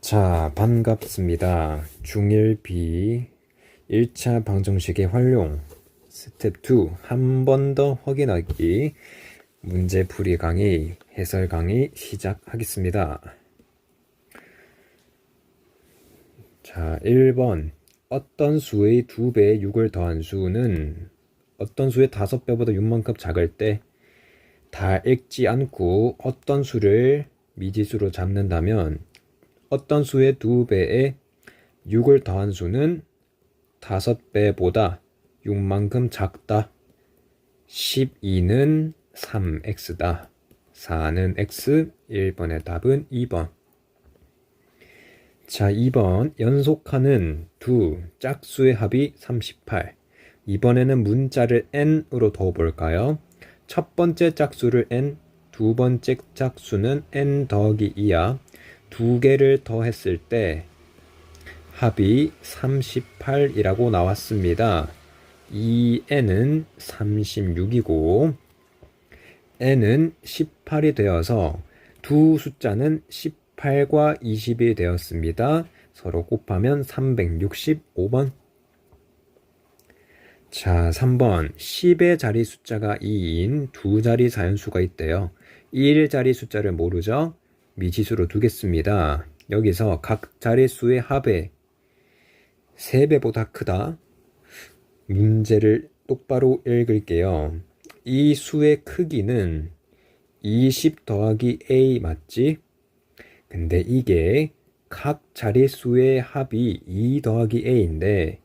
자, 반갑습니다. 중1 B 1차 방정식의 활용 스텝 2 한 번 더 확인하기 문제풀이 강의, 해설 강의 시작하겠습니다. 자, 1번 어떤 수의 2배의 6을 더한 수는 어떤 수의 5배보다 6만큼 작을 때 다 읽지 않고 어떤 수를 미지수로 잡는다면 어떤 수의 2배에 6을 더한 수는 5배보다 6만큼 작다. 12는 3x다. 4는 x. 1번의 답은 2번. 자, 2번 연속하는 두 짝수의 합이 38. 이번에는 문자를 n으로 더볼까요? 첫 번째 짝수를 n, 두 번째 짝수는 n 더하기 2야. 두 개를 더했을 때 합이 38이라고 나왔습니다. 이 n은 36이고 n은 18이 되어서 두 숫자는 18과 20이 되었습니다. 서로 곱하면 365번. 자, 3번 10의 자리 숫자가 2인 두 자리 자연수가 있대요. 1자리 숫자를 모르죠? 미지수로 두겠습니다. 여기서 각 자릿수의 합의 3배보다 크다. 문제를 똑바로 읽을게요. 이 수의 크기는 20 더하기 a 맞지? 근데 이게 각 자릿수의 합이 2 더하기 a인데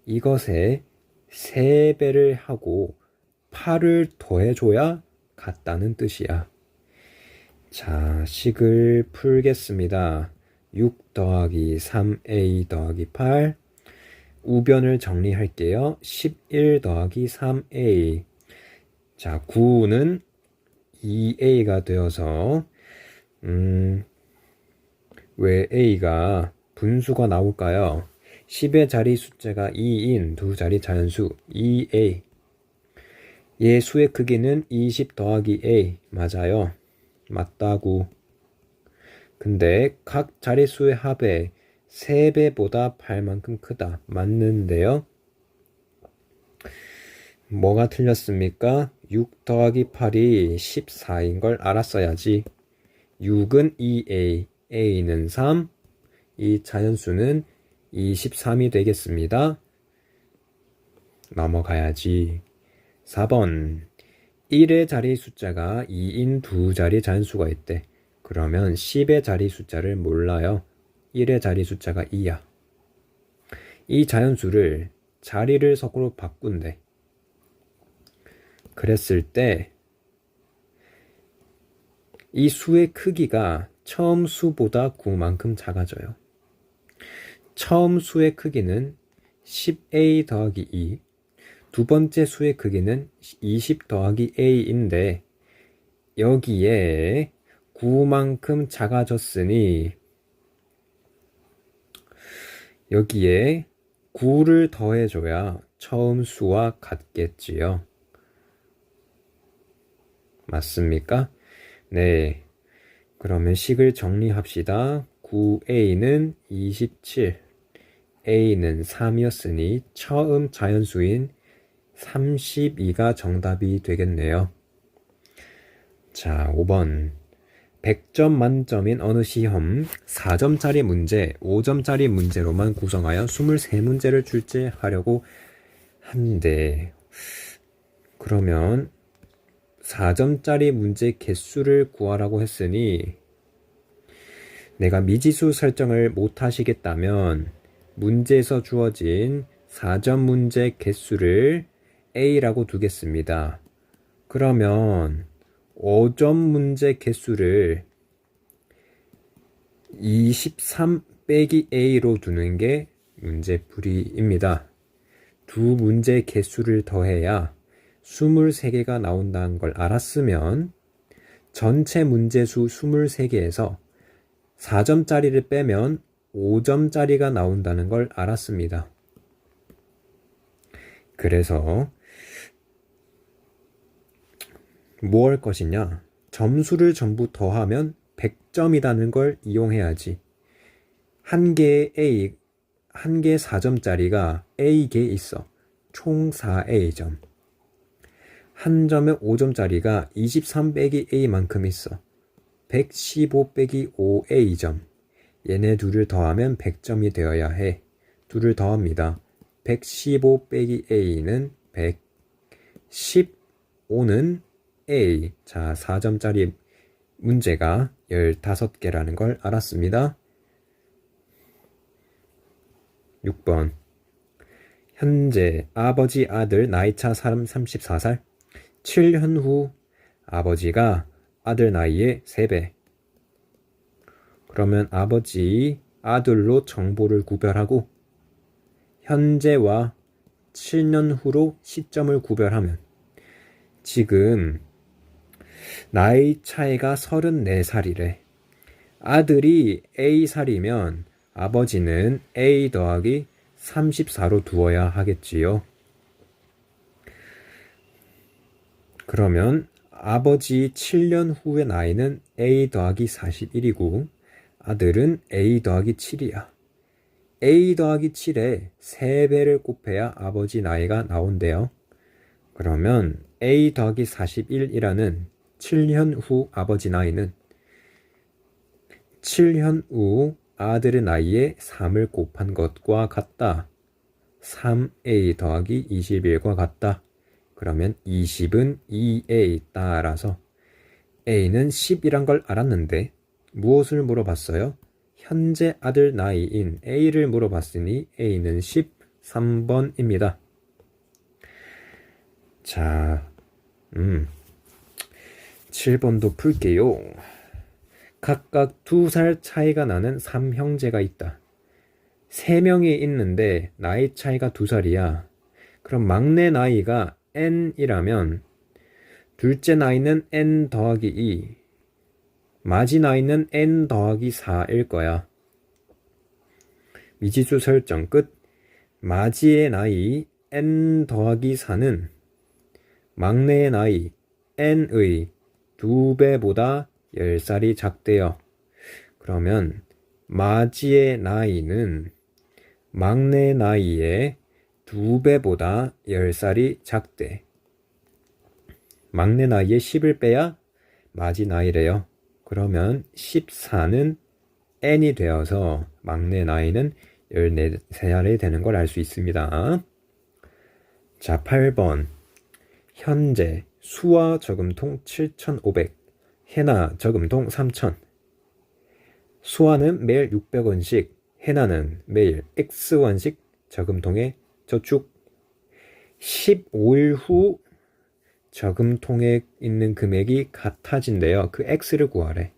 이것에 3배를 하고 8을 더해줘야 같다는 뜻이야. 자, 식을 풀겠습니다. 6 더하기 3a 더하기 8. 우변을 정리할게요. 11 더하기 3a. 자, 9는 2a가 되어서 왜 a가 분수가 나올까요? 10의 자리 숫자가 2인 두 자리 자연수 2a. 얘 수의 크기는 20 더하기 a. 맞아요. 맞다고. 근데 각 자릿수의 합의 3배보다 8만큼 크다. 맞는데요. 뭐가 틀렸습니까? 6 더하기 8이 14인 걸 알았어야지. 6은 2a, a는 3, 이 자연수는 23이 되겠습니다. 넘어가야지. 4번 1의 자리 숫자가 2인 두 자리 자연수가 있대. 그러면 10의 자리 숫자를 몰라요. 1의 자리 숫자가 2야. 이 자연수를 자리를 서로 바꾼대. 그랬을 때 이 수의 크기가 처음 수보다 9만큼 작아져요. 처음 수의 크기는 10a 더하기 2, 두 번째 수의 크기는 20 더하기 a인데 여기에 9만큼 작아졌으니 여기에 9를 더해줘야 처음 수와 같겠지요. 맞습니까? 네. 그러면 식을 정리합시다. 9a는 27, a는 3이었으니 처음 자연수인 32가 정답이 되겠네요. 자, 5번 100점 만점인 어느 시험 4점짜리 문제, 5점짜리 문제로만 구성하여 23문제를 출제하려고 하는데 그러면 4점짜리 문제 개수를 구하라고 했으니 내가 미지수 설정을 못 하시겠다면 문제에서 주어진 4점 문제 개수를 a라고 두겠습니다. 그러면 5점 문제 개수를 23 빼기 a로 두는 게 문제풀이입니다. 두 문제 개수를 더해야 23개가 나온다는 걸 알았으면 전체 문제수 23개에서 4점짜리를 빼면 5점짜리가 나온다는 걸 알았습니다. 그래서 뭐 할 것이냐? 점수를 전부 더하면 100점이라는 걸 이용해야지. 한 개의 A, 한 개 4점짜리가 A개에 있어. 총 4A점. 한 점에 5점짜리가 23 빼기 A만큼 있어. 115 빼기 5A점. 얘네 둘을 더하면 100점이 되어야 해. 둘을 더합니다. 115 빼기 A는 100. 15는 A. 자, 4점짜리 문제가 15개라는 걸 알았습니다. 6번. 현재 아버지 아들 나이차 34살. 7년 후 아버지가 아들 나이의 3배. 그러면 아버지 아들로 정보를 구별하고 현재와 7년 후로 시점을 구별하면 지금 나이 차이가 34살이래. 아들이 A살이면 아버지는 A 더하기 34로 두어야 하겠지요. 그러면 아버지 7년 후의 나이는 A 더하기 41이고 아들은 A 더하기 7이야. A 더하기 7에 3배를 곱해야 아버지 나이가 나온대요. 그러면 A 더하기 41이라는 7년 후 아버지 나이는 7년 후 아들의 나이에 3을 곱한 것과 같다. 3A 더하기 21과 같다. 그러면 20은 2A 따라서 A는 10이란 걸 알았는데 무엇을 물어봤어요? 현재 아들 나이인 A를 물어봤으니 A는 13번입니다. 자, 7번도 풀게요. 각각 2살 차이가 나는 3형제가 있다. 3명이 있는데 나이 차이가 2살이야. 그럼 막내 나이가 n이라면 둘째 나이는 n 더하기 2, 마지 나이는 n 더하기 4일 거야. 미지수 설정 끝. 마지의 나이 n 더하기 4는 막내의 나이 n의 2배보다 10살이 작대요. 그러면 마지의 나이는 막내 나이의 2배보다 10살이 작대. 막내 나이에 10을 빼야 마지 나이래요. 그러면 14는 n이 되어서 막내 나이는 14살이 되는 걸 알 수 있습니다. 자, 8번. 현재 수화 저금통 7,500, 해나 저금통 3,000. 수화는 매일 600원씩, 해나는 매일 X원씩 저금통에 저축. 15일 후 저금통에 있는 금액이 같아진대요. 그 X를 구하래.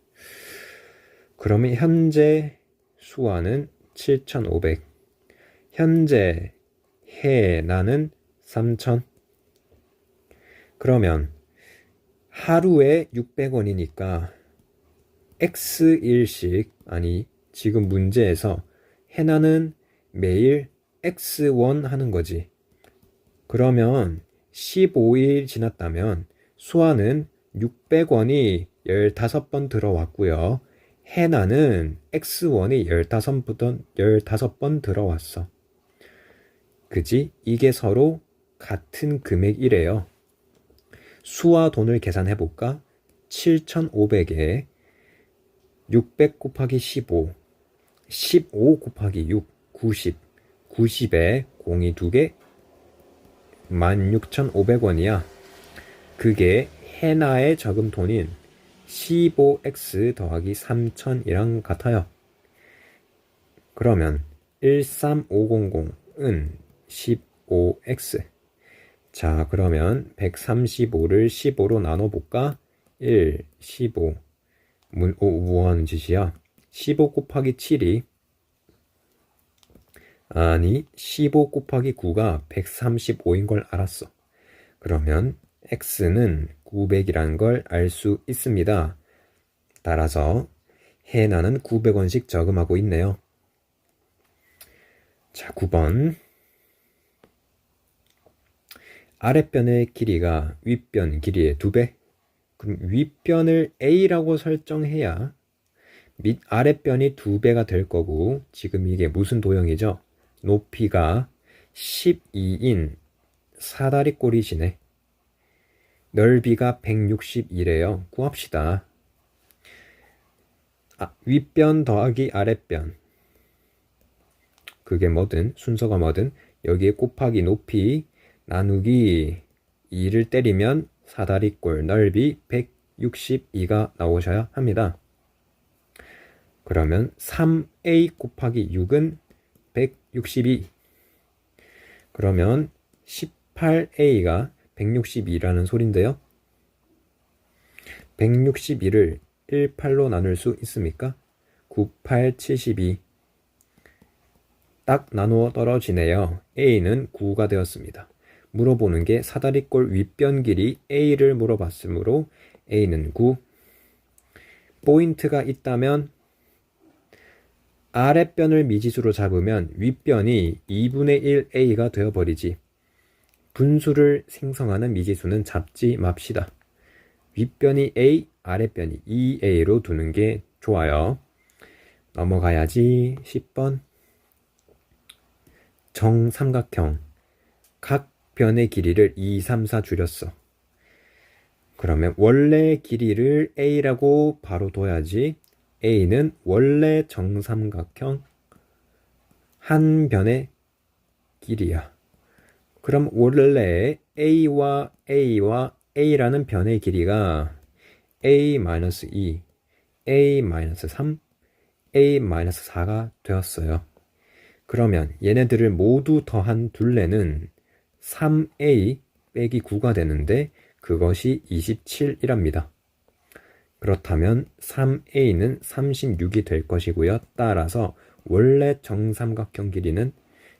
그러면 현재 수화는 7,500, 현재 해나는 3,000. 그러면 하루에 600원이니까 X일씩, 아니 지금 문제에서 해나는 매일 X1 하는 거지. 그러면 15일 지났다면 수화는 600원이 15번 들어왔고요. 해나는 X1이 15번 들어왔어. 그지? 이게 서로 같은 금액이래요. 수와 돈을 계산해볼까? 7,500에 600 곱하기 15, 15 곱하기 6, 90, 90에 0이 2개, 16,500원이야. 그게 해나의 저금돈인 15x 더하기 3,000이랑 같아요. 그러면 13500은 15x. 자, 그러면 135를 15로 나눠볼까? 1, 15. 뭐 하는 짓이야? 15 곱하기 7이, 아니 15 곱하기 9가 135인 걸 알았어. 그러면 x는 900이라는 걸 알 수 있습니다. 따라서 해나는 900원씩 저금하고 있네요. 자, 9번. 아랫변의 길이가 윗변 길이의 2배. 그럼 윗변을 A라고 설정해야 밑 아랫변이 2배가 될 거고 지금 이게 무슨 도형이죠? 높이가 12인 사다리꼴이시네. 넓이가 161이래요. 구합시다. 윗변 더하기 아랫변. 그게 뭐든 순서가 뭐든 여기에 곱하기 높이 나누기 2를 때리면 사다리꼴 넓이 162가 나오셔야 합니다. 그러면 3a 곱하기 6은 162. 그러면 18a가 162라는 소린데요. 162를 18로 나눌 수 있습니까? 9, 8, 72. 딱 나누어 떨어지네요. a는 9가 되었습니다. 물어보는 게 사다리꼴 윗변 길이 a를 물어봤으므로 a는 9. 포인트가 있다면 아랫변을 미지수로 잡으면 윗변이 2분의 1 a가 되어버리지. 분수를 생성하는 미지수는 잡지 맙시다. 윗변이 a, 아랫변이 2a로 두는 게 좋아요. 넘어가야지. 10번. 정삼각형. 각 변의 길이를 2, 3, 4 줄였어. 그러면 원래 길이를 a라고 바로 둬야지. a는 원래 정삼각형 한 변의 길이야. 그럼 원래 a와 a라는 변의 길이가 a-2, a-3, a-4가 되었어요. 그러면 얘네들을 모두 더한 둘레는 3a 빼기 9가 되는데 그것이 27이랍니다. 그렇다면 3a는 36이 될 것이고요. 따라서 원래 정삼각형 길이는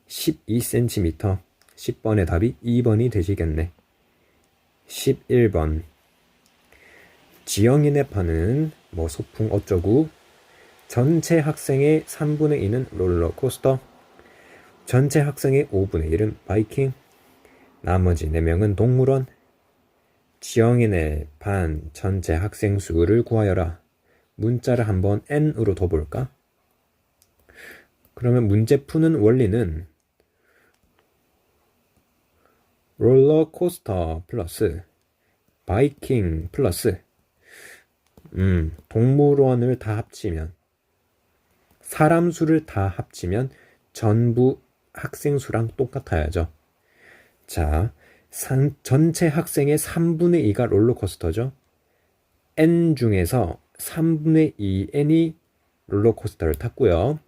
12cm. 10번의 답이 2번이 되시겠네. 11번. 지영이네 파는 소풍 어쩌고. 전체 학생의 3분의 2는 롤러코스터. 전체 학생의 5분의 1은 바이킹. 나머지 4명은 동물원. 지영이네 반 전체 학생 수를 구하여라. 문자를 한번 n으로 둬볼까? 그러면 문제 푸는 원리는 롤러코스터 플러스 바이킹 플러스 동물원을 다 합치면 사람 수를 다 합치면 전부 학생 수랑 똑같아야죠. 자, 전체 학생의 3분의 2가 롤러코스터죠. n 중에서 3분의 2n이 롤러코스터를 탔고요.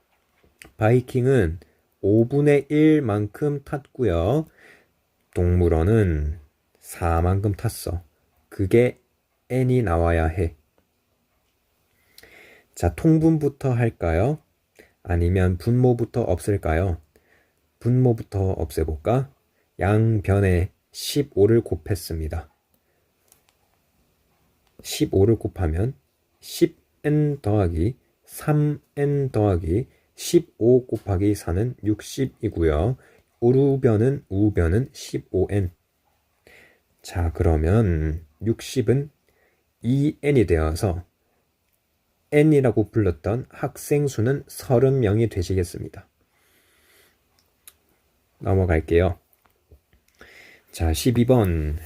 바이킹은 5분의 1만큼 탔고요. 동물원은 4만큼 탔어. 그게 n이 나와야 해. 자, 통분부터 할까요? 아니면 분모부터 없앨까요? 분모부터 없애볼까? 양변에 15를 곱했습니다. 15를 곱하면 10n 더하기 3n 더하기 15 곱하기 4는 60이고요. 우변은 15n. 자, 그러면 60은 2n이 되어서 n이라고 불렀던 학생 수는 30명이 되시겠습니다. 넘어갈게요. 자, 12번.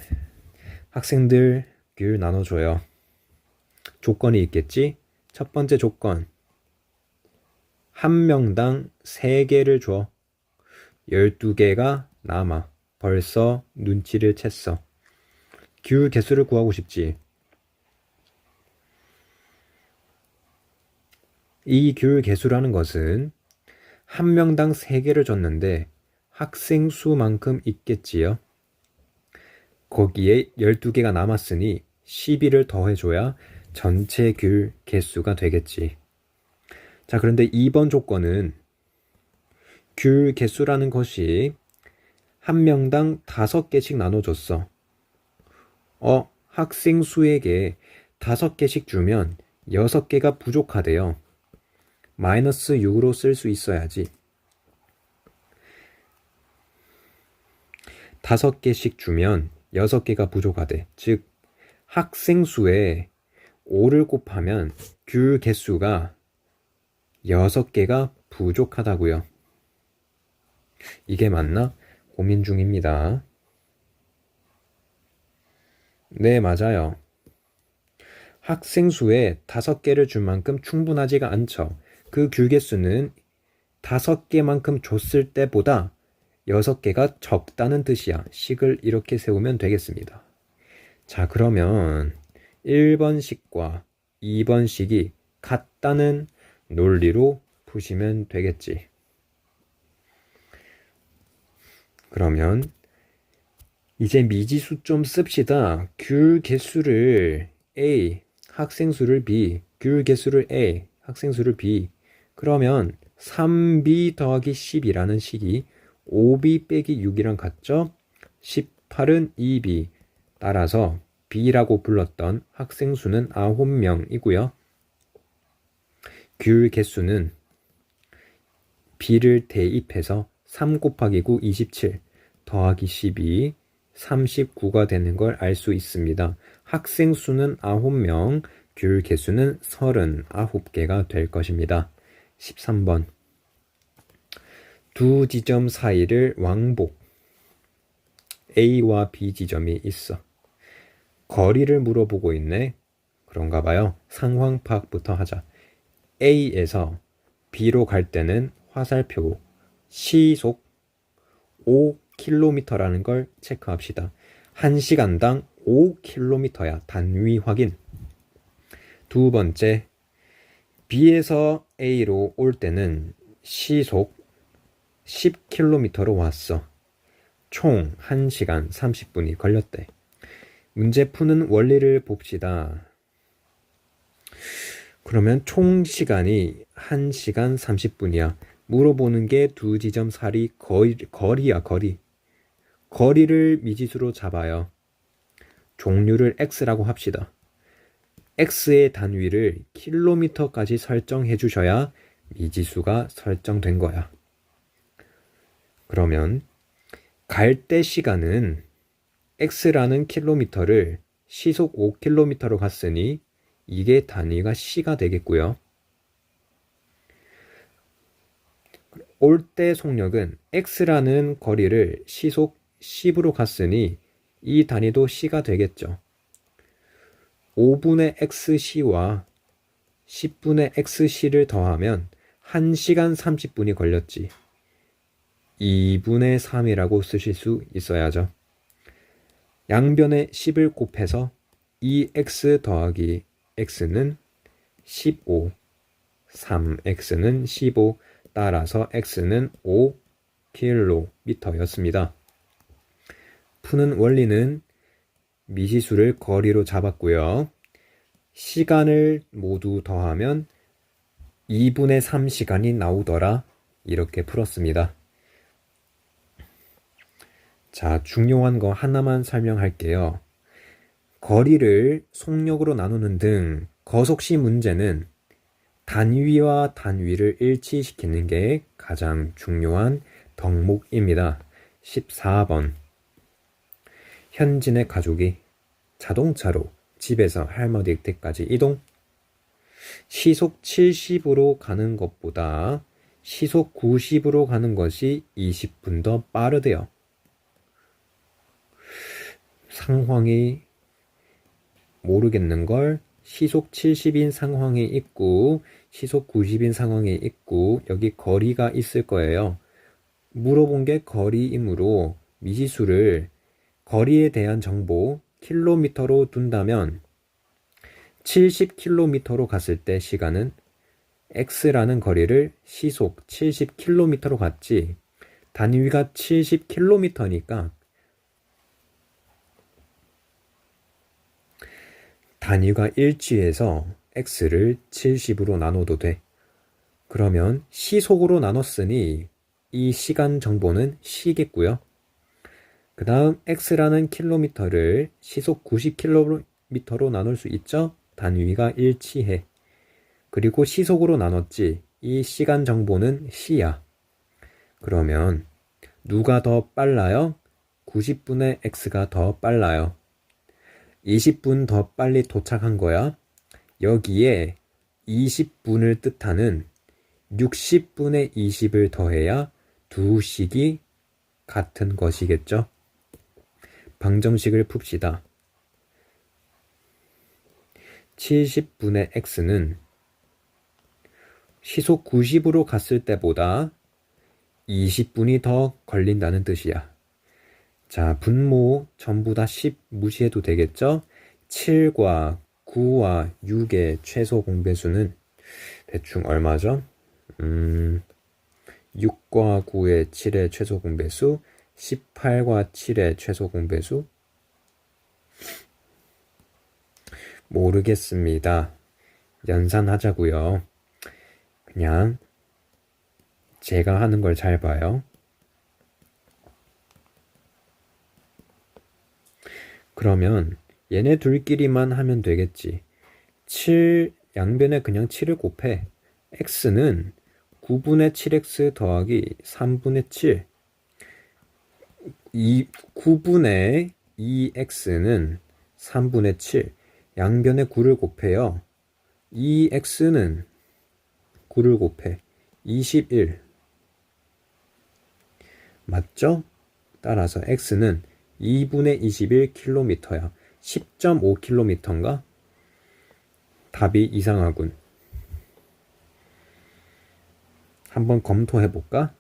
학생들 귤 나눠줘요. 조건이 있겠지? 첫 번째 조건. 한 명당 3개를 줘. 12개가 남아. 벌써 눈치를 챘어. 귤 개수를 구하고 싶지. 이 귤 개수라는 것은 한 명당 3개를 줬는데 학생 수만큼 있겠지요. 거기에 12개가 남았으니 12를 더해줘야 전체 귤 개수가 되겠지. 자, 그런데 2번 조건은 귤 개수라는 것이 한 명당 5개씩 나눠줬어. 학생 수에게 5개씩 주면 6개가 부족하대요. 마이너스 6으로 쓸 수 있어야지. 5개씩 주면 6개가 부족하대. 즉 학생 수에 5를 곱하면 귤 개수가 6개가 부족하다고요. 이게 맞나? 고민 중입니다. 네, 맞아요. 학생 수에 5개를 줄 만큼 충분하지가 않죠. 그 귤개수는 5개만큼 줬을 때보다 6개가 적다는 뜻이야. 식을 이렇게 세우면 되겠습니다. 자, 그러면 1번식과 2번식이 같다는 논리로 푸시면 되겠지. 그러면 이제 미지수 좀 씁시다. 귤 개수를 A, 학생 수를 B, 귤 개수를 A, 학생 수를 B. 그러면 3B 더하기 10이라는 식이 5B 빼기 6이랑 같죠? 18은 2B. 따라서 B라고 불렀던 학생 수는 9명이고요. 귤 개수는 B를 대입해서 3 곱하기 9, 27 더하기 12, 39가 되는 걸 알 수 있습니다. 학생 수는 9명, 귤 개수는 39개가 될 것입니다. 13번. 두 지점 사이를 왕복 A와 B 지점이 있어. 거리를 물어보고 있네. 그런가 봐요. 상황 파악부터 하자. A에서 B로 갈 때는 화살표 시속 5km라는 걸 체크합시다. 1시간당 5km야. 단위 확인. 두 번째, B에서 A로 올 때는 시속 10km로 왔어. 총 1시간 30분이 걸렸대. 문제 푸는 원리를 봅시다. 그러면 총 시간이 1시간 30분이야. 물어보는 게 두 지점 사이 거리야, 거리. 거리를 미지수로 잡아요. 종류를 x라고 합시다. x의 단위를 킬로미터까지 설정해 주셔야 미지수가 설정된 거야. 그러면 갈 때 시간은 x라는 킬로미터를 시속 5km로 갔으니 이게 단위가 c가 되겠고요. 올 때 속력은 x라는 거리를 시속 10으로 갔으니 이 단위도 c가 되겠죠. 5분의 xc와 10분의 xc를 더하면 1시간 30분이 걸렸지. 2분의 3이라고 쓰실 수 있어야죠. 양변에 10을 곱해서 2x 더하기 x는 15, 3x는 15, 따라서 x는 5km였습니다. 푸는 원리는 미지수를 거리로 잡았고요. 시간을 모두 더하면 2분의 3시간이 나오더라. 이렇게 풀었습니다. 자, 중요한 거 하나만 설명할게요. 거리를 속력으로 나누는 등 거속시 문제는 단위와 단위를 일치시키는 게 가장 중요한 덕목입니다. 14번. 현진의 가족이 자동차로 집에서 할머니 댁까지 이동. 시속 70으로 가는 것보다 시속 90으로 가는 것이 20분 더 빠르대요. 상황이 모르겠는 걸 시속 70인 상황이 있고 시속 90인 상황이 있고 여기 거리가 있을 거예요. 물어본 게 거리이므로 미지수를 거리에 대한 정보 킬로미터로 둔다면 70km로 갔을 때 시간은 x라는 거리를 시속 70km로 갔지 단위가 70km니까 단위가 일치해서 x를 70으로 나눠도 돼. 그러면 시속으로 나눴으니 이 시간 정보는 c겠고요. 그 다음 x라는 킬로미터를 시속 90km로 나눌 수 있죠? 단위가 일치해. 그리고 시속으로 나눴지. 이 시간 정보는 c야. 그러면 누가 더 빨라요? 90분의 x가 더 빨라요. 20분 더 빨리 도착한 거야. 여기에 20분을 뜻하는 60분의 20을 더해야 두 식이 같은 것이겠죠? 방정식을 풉시다. 70분의 x는 시속 90으로 갔을 때보다 20분이 더 걸린다는 뜻이야. 자, 분모 전부 다 10 무시해도 되겠죠? 7과 9와 6의 최소 공배수는 대충 얼마죠? 6과 9의 7의 최소 공배수, 18과 7의 최소 공배수? 모르겠습니다. 연산하자고요. 그냥 제가 하는 걸 잘 봐요. 그러면 얘네 둘끼리만 하면 되겠지. 7 양변에 그냥 7을 곱해. x는 9분의 7x 더하기 3분의 7. 9분의 2x는 3분의 7. 양변에 9를 곱해요. 2x는 9를 곱해. 21. 맞죠? 따라서 x는 2분의 21km야. 10.5km인가? 답이 이상하군. 한번 검토해볼까?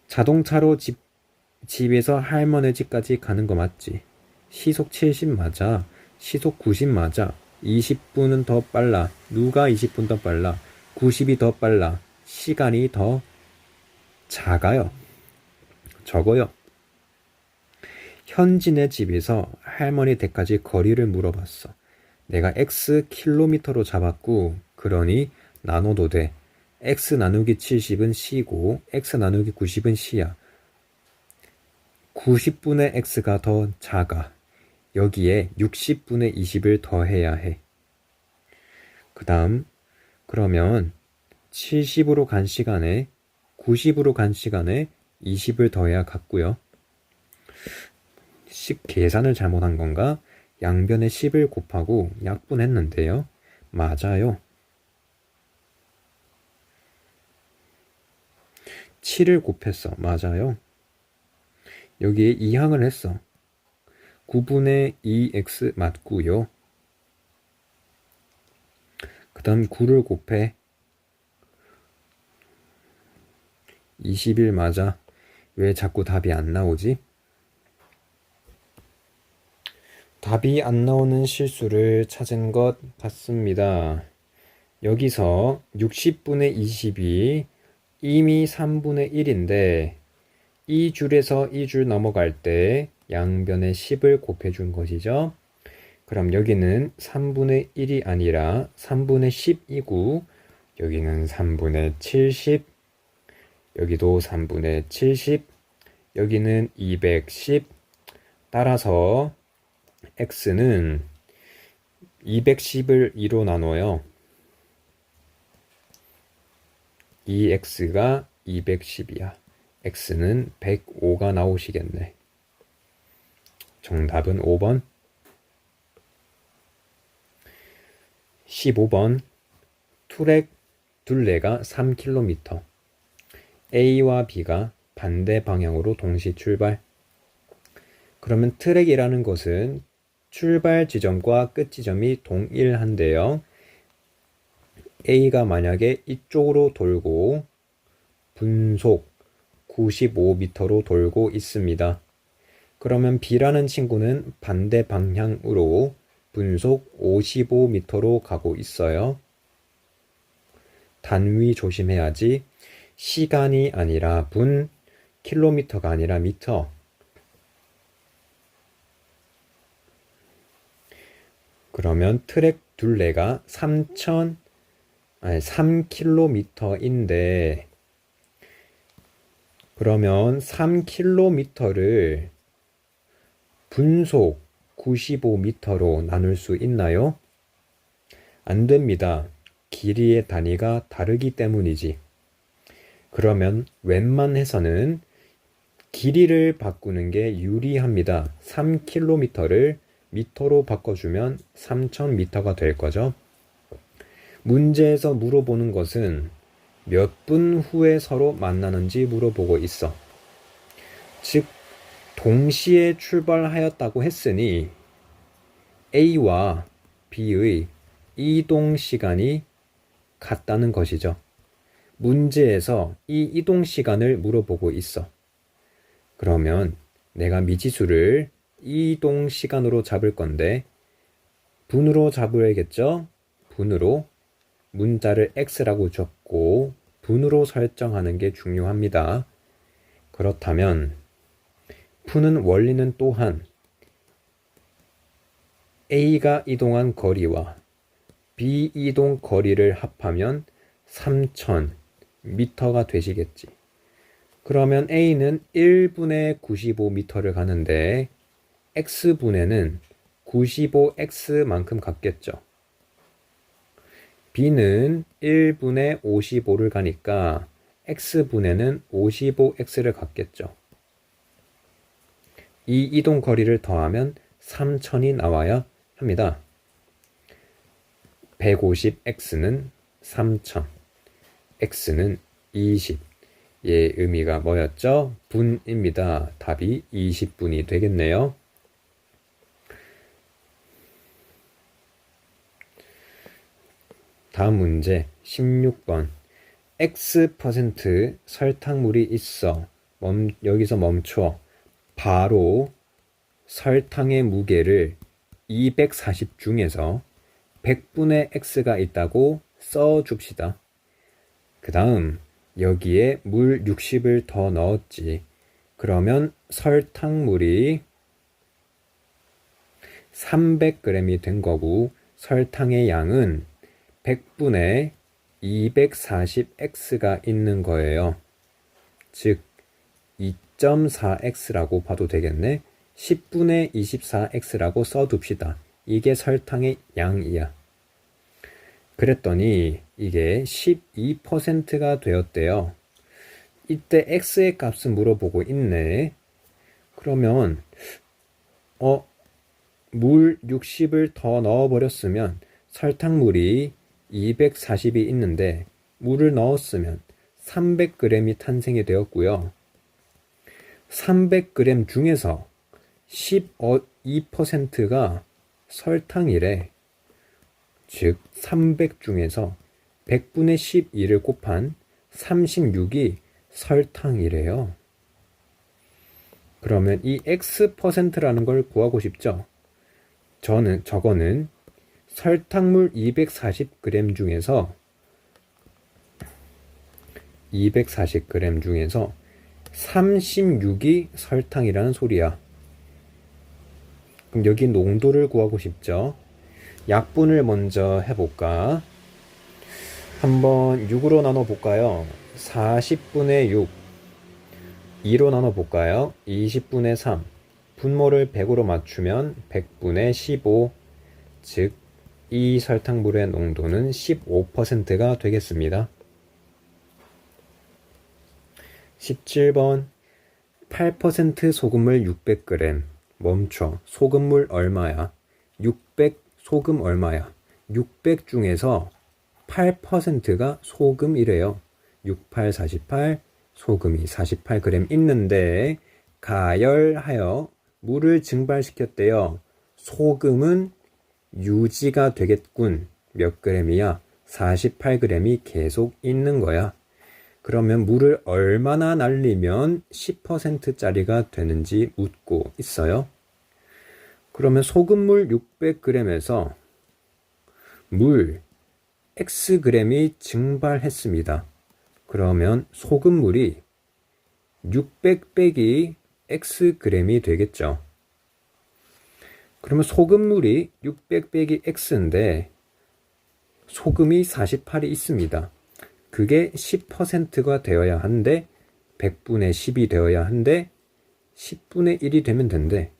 자동차로 집에서 할머니 집까지 가는 거 맞지? 시속 70 맞아. 시속 90 맞아. 20분은 더 빨라. 누가 20분 더 빨라? 90이 더 빨라. 시간이 더 작아요. 적어요. 현진의 집에서 할머니 댁까지 거리를 물어봤어. 내가 x 킬로미터로 잡았고, 그러니 나눠도 돼. x 나누기 70은 c고 x 나누기 90은 c야. 90분의 x가 더 작아. 여기에 60분의 20을 더해야 해. 그 다음 그러면 70으로 간 시간에 90으로 간 시간에 20을 더해야 같고요. 식 계산을 잘못한 건가? 양변에 10을 곱하고 약분했는데요. 맞아요. 7을 곱했어. 맞아요. 여기에 2항을 했어. 9분의 2x 맞고요. 그 다음 9를 곱해. 21 맞아. 왜 자꾸 답이 안 나오지? 답이 안 나오는 실수를 찾은 것 같습니다. 여기서 60분의 20이 이미 3분의 1인데 이 줄에서 이 줄 넘어갈 때 양변에 10을 곱해준 것이죠. 그럼 여기는 3분의 1이 아니라 3분의 10이고 여기는 3분의 70, 여기도 3분의 70, 여기는 210. 따라서 x는 210을 2로 나눠요. 2x가 210이야. x는 105가 나오시겠네. 정답은 5번. 15번. 트랙 둘레가 3km. A와 B가 반대 방향으로 동시 출발. 그러면 트랙이라는 것은 출발 지점과 끝 지점이 동일한데요. A가 만약에 이쪽으로 돌고 분속 95m로 돌고 있습니다. 그러면 B라는 친구는 반대 방향으로 분속 55m로 가고 있어요. 단위 조심해야지. 시간이 아니라 분, 킬로미터가 아니라 미터. 그러면 트랙 둘레가 3km인데 그러면 3km를 분속 95m로 나눌 수 있나요? 안 됩니다. 길이의 단위가 다르기 때문이지. 그러면 웬만해서는 길이를 바꾸는 게 유리합니다. 3km를 미터로 바꿔주면 3000m가 될 거죠. 문제에서 물어보는 것은 몇 분 후에 서로 만나는지 물어보고 있어. 즉, 동시에 출발하였다고 했으니 A와 B의 이동 시간이 같다는 것이죠. 문제에서 이 이동 시간을 물어보고 있어. 그러면 내가 미지수를 이동 시간으로 잡을 건데 분으로 잡아야겠죠? 분으로 문자를 x라고 적고 분으로 설정하는 게 중요합니다. 그렇다면 푸는 원리는 또한 A가 이동한 거리와 B 이동 거리를 합하면 3000m가 되시겠지. 그러면 A는 1분에 95m를 가는데 X분에는 95X만큼 갔겠죠. B는 1분에 55를 가니까 X분에는 55X를 갔겠죠. 이 이동 거리를 더하면 3000이 나와야 합니다. 150X는 3000, X는 20. 예, 의미가 뭐였죠? 분입니다. 답이 20분이 되겠네요. 다음 문제 16번. X% 설탕물이 있어. 여기서 멈춰. 바로 설탕의 무게를 240 중에서 100분의 X가 있다고 써줍시다. 그 다음 여기에 물 60을 더 넣었지. 그러면 설탕물이 300g이 된 거고 설탕의 양은 100분의 240x가 있는 거예요. 즉 2.4x라고 봐도 되겠네. 10분의 24x라고 써둡시다. 이게 설탕의 양이야. 그랬더니 이게 12%가 되었대요. 이때 x의 값을 물어보고 있네. 그러면 물 60을 더 넣어버렸으면 설탕물이 240이 있는데 물을 넣었으면 300g이 탄생이 되었고요. 300g 중에서 12%가 설탕이래. 즉 300 중에서 100분의 12를 곱한 36이 설탕이래요. 그러면 이 X%라는 걸 구하고 싶죠? 저거는 설탕물 240g 중에서 36이 설탕이라는 소리야. 그럼 여기 농도를 구하고 싶죠? 약분을 먼저 해볼까? 한번 6으로 나눠볼까요? 40분의 6 2로 나눠볼까요? 20분의 3 분모를 100으로 맞추면 100분의 15 즉 이 설탕물의 농도는 15%가 되겠습니다. 17번 8% 소금물 600g 멈춰. 소금물 얼마야? 600 소금 얼마야? 600 중에서 8%가 소금이래요. 68, 48 소금이 48g 있는데 가열하여 물을 증발시켰대요. 소금은 유지가 되겠군. 몇 g이야? 48g이 계속 있는 거야. 그러면 물을 얼마나 날리면 10%짜리가 되는지 묻고 있어요. 그러면 소금물 600g에서 물 Xg이 증발했습니다. 그러면 소금물이 600 빼기 Xg이 되겠죠. 그러면 소금물이 600 빼기 X인데 소금이 48이 있습니다. 그게 10%가 되어야 한데 100분의 10이 되어야 한데 10분의 1이 되면 된대.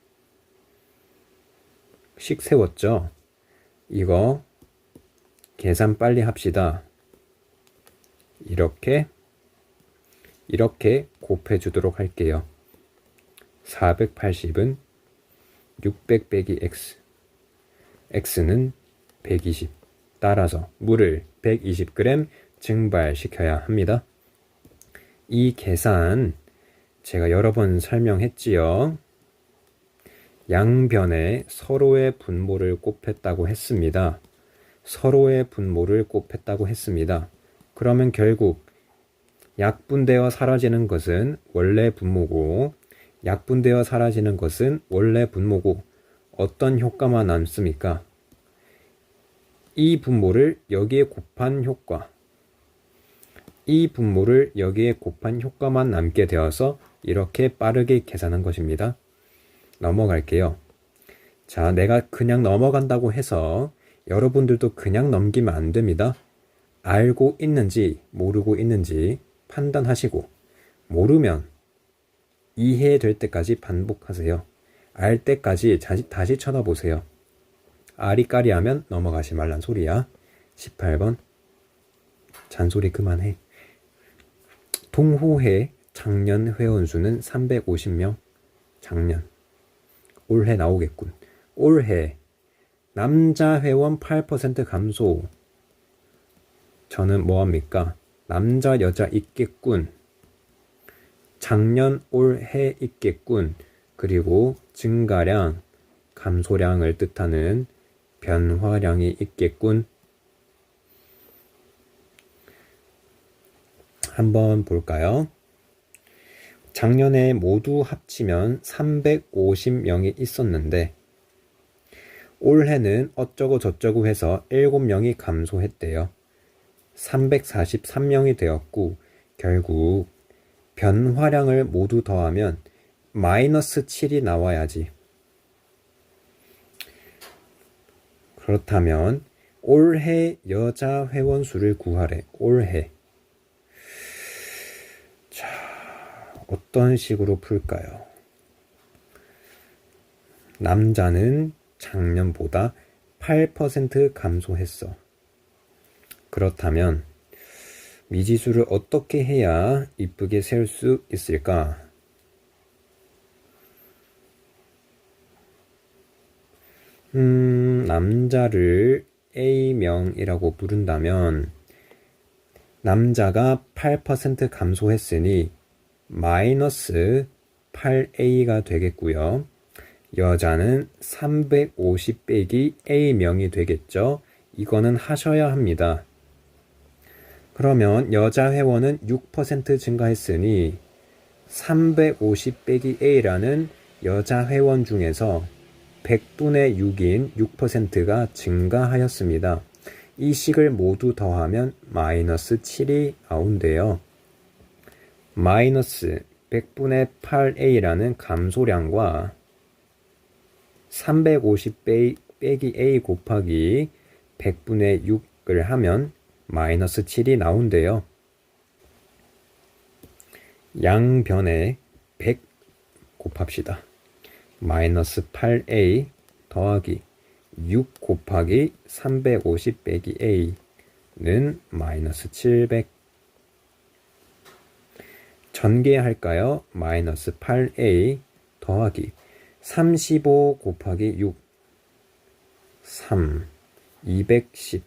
식 세웠죠? 이거 계산 빨리 합시다. 이렇게 곱해 주도록 할게요. 480은 600 빼기 X X는 120 따라서 물을 120g 증발시켜야 합니다. 이 계산 제가 여러 번 설명했지요. 양변에 서로의 분모를 곱했다고 했습니다. 서로의 분모를 곱했다고 했습니다. 그러면 결국 약분되어 사라지는 것은 원래 분모고 약분되어 사라지는 것은 원래 분모고 어떤 효과만 남습니까? 이 분모를 여기에 곱한 효과, 이 분모를 여기에 곱한 효과만 남게 되어서 이렇게 빠르게 계산한 것입니다. 넘어갈게요. 자, 내가 그냥 넘어간다고 해서 여러분들도 그냥 넘기면 안 됩니다. 알고 있는지 모르고 있는지 판단하시고 모르면 이해될 때까지 반복하세요. 알 때까지 다시 쳐다보세요. 아리까리하면 넘어가지 말란 소리야. 18번 잔소리 그만해. 동호회 작년 회원수는 350명. 작년. 올해 나오겠군. 올해 남자 회원 8% 감소. 저는 뭐합니까? 남자 여자 있겠군. 작년 올해 있겠군. 그리고 증가량 감소량을 뜻하는 변화량이 있겠군. 한번 볼까요? 작년에 모두 합치면 350명이 있었는데 올해는 어쩌고 저쩌고 해서 7명이 감소했대요. 343명이 되었고 결국 변화량을 모두 더하면 마이너스 7이 나와야지. 그렇다면 올해 여자 회원 수를 구하래. 올해. 자, 어떤 식으로 풀까요? 남자는 작년보다 8% 감소했어. 그렇다면 미지수를 어떻게 해야 이쁘게 세울 수 있을까? 남자를 A명이라고 부른다면 남자가 8% 감소했으니 마이너스 8A가 되겠고요. 여자는 350 빼기 A명이 되겠죠. 이거는 하셔야 합니다. 그러면 여자 회원은 6% 증가했으니 350 빼기 A라는 여자 회원 중에서 100분의 6인 6%가 증가하였습니다. 이 식을 모두 더하면 마이너스 7이 나온대요. 마이너스 100분의 8A라는 감소량과 350 빼기 A 곱하기 100분의 6을 하면 마이너스 7이 나온대요. 양변에 100 곱합시다. 마이너스 8A 더하기 6 곱하기 350 빼기 A는 마이너스 700. 전개할까요? 마이너스 8A 더하기 35 곱하기 6 3 210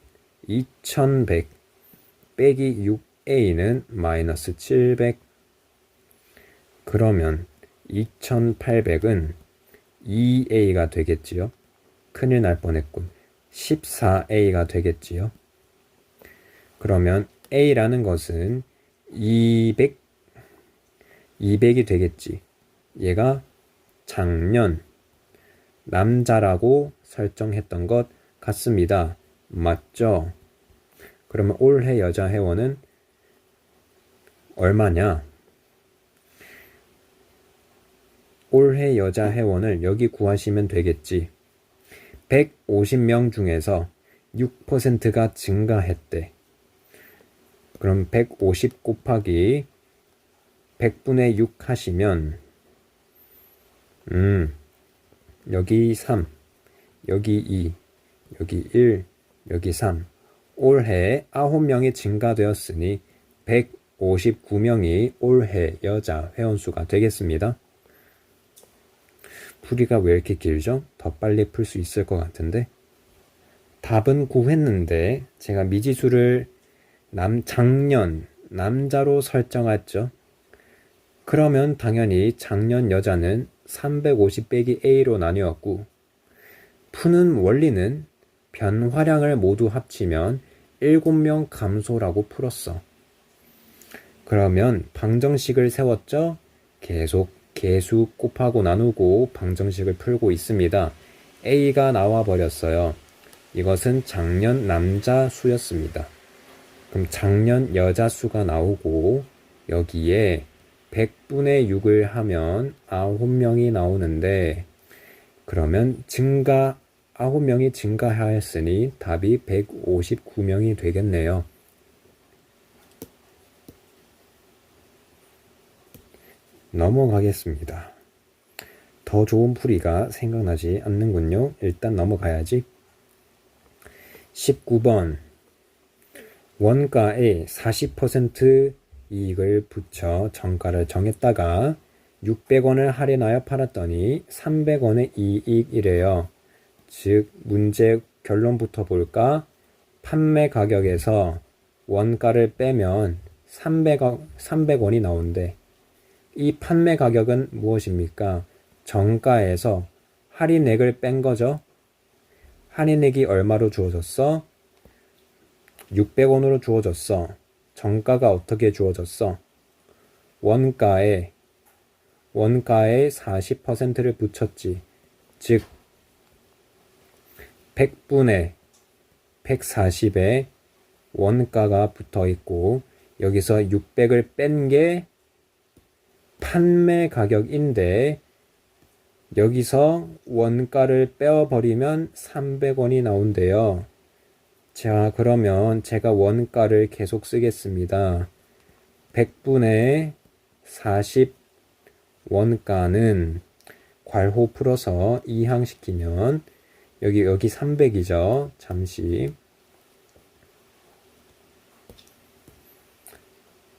2100 빼기 6A는 마이너스 700. 그러면 2800은 2A가 되겠지요. 큰일 날 뻔했군. 14A가 되겠지요. 그러면 A라는 것은 200이 되겠지. 얘가 작년 남자라고 설정했던 것 같습니다. 맞죠? 그러면 올해 여자 회원은 얼마냐? 올해 여자 회원을 여기 구하시면 되겠지. 150명 중에서 6%가 증가했대. 그럼 150 곱하기 100분의 6 하시면 여기 3, 여기 2, 여기 1, 여기 3. 올해 9명이 증가되었으니 159명이 올해 여자 회원수가 되겠습니다. 풀이가 왜 이렇게 길죠? 더 빨리 풀 수 있을 것 같은데. 답은 구했는데 제가 미지수를 작년, 남자로 설정했죠. 그러면 당연히 작년 여자는 350 빼기 A로 나뉘었고, 푸는 원리는 변화량을 모두 합치면 7명 감소라고 풀었어. 그러면 방정식을 세웠죠? 계속 계수 곱하고 나누고 방정식을 풀고 있습니다. A가 나와 버렸어요. 이것은 작년 남자 수였습니다. 그럼 작년 여자 수가 나오고 여기에 100분의 6을 하면 9명이 나오는데, 그러면 9명이 증가하였으니 답이 159명이 되겠네요. 넘어가겠습니다. 더 좋은 풀이가 생각나지 않는군요. 일단 넘어가야지. 19번. 원가에 40% 이익을 붙여 정가를 정했다가 600원을 할인하여 팔았더니 300원의 이익이래요. 즉 문제 결론부터 볼까? 판매 가격에서 원가를 빼면 300원이 나오는데, 이 판매 가격은 무엇입니까? 정가에서 할인액을 뺀 거죠. 할인액이 얼마로 주어졌어? 600원으로 주어졌어. 정가가 어떻게 주어졌어? 원가에 40%를 붙였지. 즉 100분의 140에 원가가 붙어 있고, 여기서 600을 뺀 게 판매 가격인데, 여기서 원가를 빼어버리면 300원이 나온대요. 자, 그러면 제가 원가를 계속 쓰겠습니다. 100분의 40 원가는 괄호 풀어서 이항시키면 여기 300이죠. 잠시.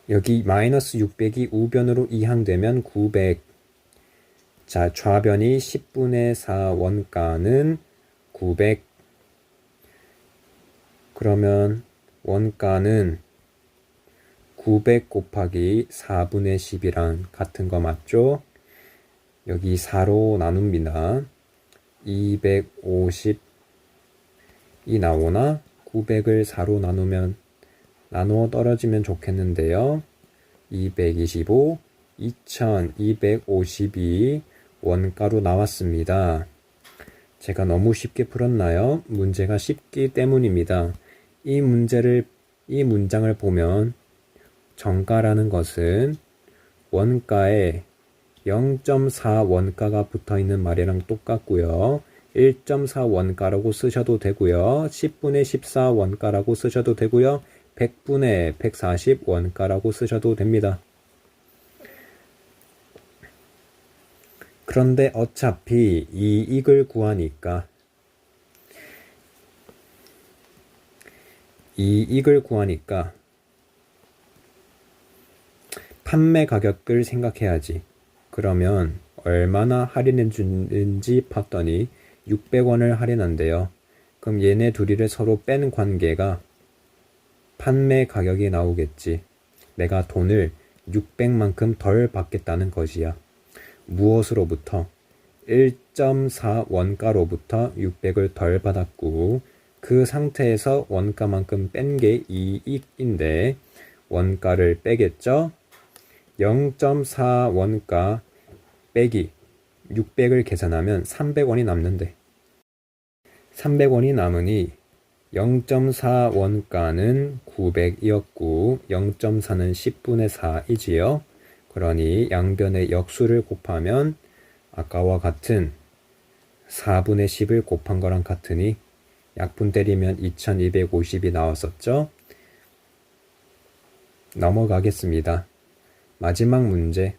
여기 마이너스 600이 우변으로 이항되면 900. 자, 좌변이 10분의 4 원가는 900. 그러면 원가는 900 곱하기 4분의 10이랑 같은 거 맞죠? 여기 4로 나눕니다. 250이 나오나? 900을 4로 나누어 떨어지면 좋겠는데요. 225, 2250이 원가로 나왔습니다. 제가 너무 쉽게 풀었나요? 문제가 쉽기 때문입니다. 이 문장을 보면 정가라는 것은 원가에 0.4 원가가 붙어 있는 말이랑 똑같고요. 1.4 원가라고 쓰셔도 되고요. 10분의 14 원가라고 쓰셔도 되고요. 100분의 140 원가라고 쓰셔도 됩니다. 그런데 어차피 이익을 구하니까 판매 가격을 생각해야지. 그러면 얼마나 할인해 주는지 봤더니 600원을 할인한대요. 그럼 얘네 둘이를 서로 뺀 관계가 판매 가격이 나오겠지. 내가 돈을 600만큼 덜 받겠다는 것이야. 무엇으로부터? 1.4 원가로부터 600을 덜 받았고, 그 상태에서 원가만큼 뺀 게 이익인데 원가를 빼겠죠? 0.4 원가 빼기 600을 계산하면 300원이 남는데, 300원이 남으니 0.4 원가는 900이었고 0.4는 10분의 4이지요. 그러니 양변의 역수를 곱하면 아까와 같은 4분의 10을 곱한 거랑 같으니 약분 때리면 2250이 나왔었죠. 넘어가겠습니다. 마지막 문제.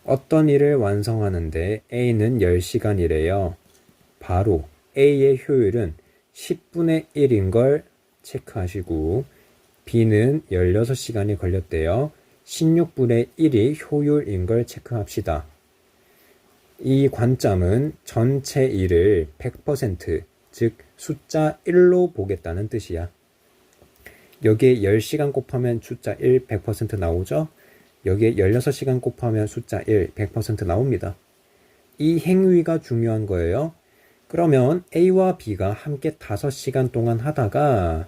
어떤 일을 완성하는데 A는 10시간이래요. 바로 A의 효율은 10분의 1인 걸 체크하시고, B는 16시간이 걸렸대요. 16분의 1이 효율인 걸 체크합시다. 이 관점은 전체 일을 100%, 즉 숫자 1로 보겠다는 뜻이야. 여기에 10시간 곱하면 숫자 1 100% 나오죠? 여기에 16시간 곱하면 숫자 1 100% 나옵니다. 이 행위가 중요한 거예요. 그러면 A와 B가 함께 5시간 동안 하다가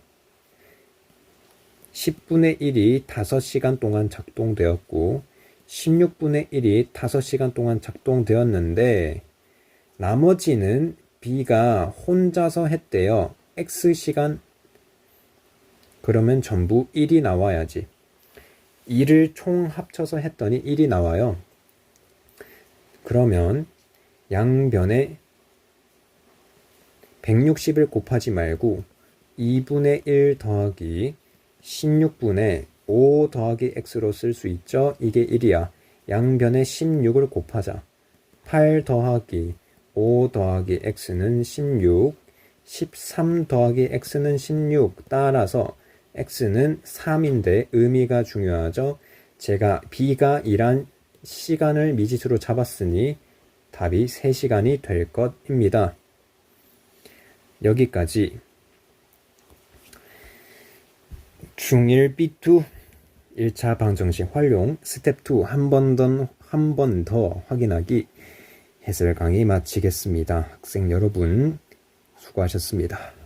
10분의 1이 5시간 동안 작동되었고 16분의 1이 5시간 동안 작동되었는데 나머지는 B가 혼자서 했대요. X시간. 그러면 전부 1이 나와야지. 2를 총 합쳐서 했더니 1이 나와요. 그러면 양변에 160을 곱하지 말고 2분의 1 더하기 16분의 5 더하기 x로 쓸 수 있죠. 이게 1이야. 양변에 16을 곱하자. 8 더하기 5 더하기 x는 16, 13 더하기 x는 16. 따라서 x는 3인데 의미가 중요하죠. 제가 b가 일한 시간을 미지수로 잡았으니 답이 3시간이 될 것입니다. 여기까지 중1 B2 1차 방정식 활용 스텝 2 한 번 더 확인하기 해설 강의 마치겠습니다. 학생 여러분 수고하셨습니다.